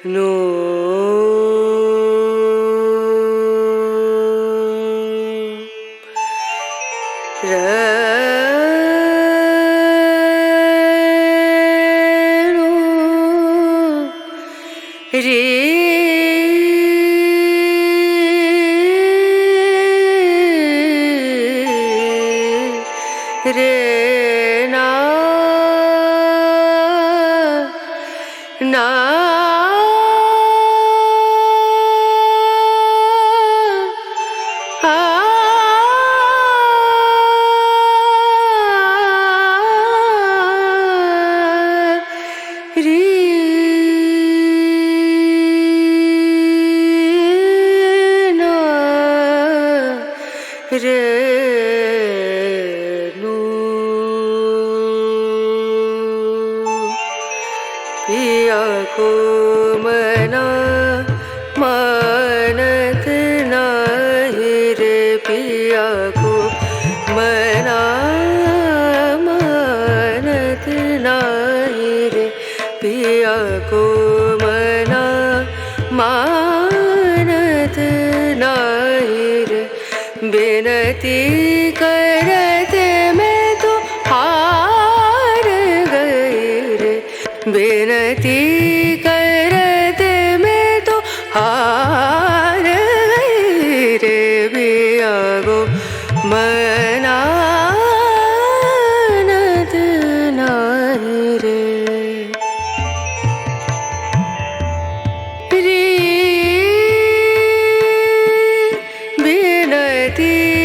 नो रे रे ना ना रे ना रे नो पिया को मना मानत नहीं रे पिया को मना मानत नहीं रे पिया को मना मानत नहीं रे बिनती करते मैं तो हार गई रे बिनती करते मैं तो हार गई रे पिया को मनानत नहीं रे बिनती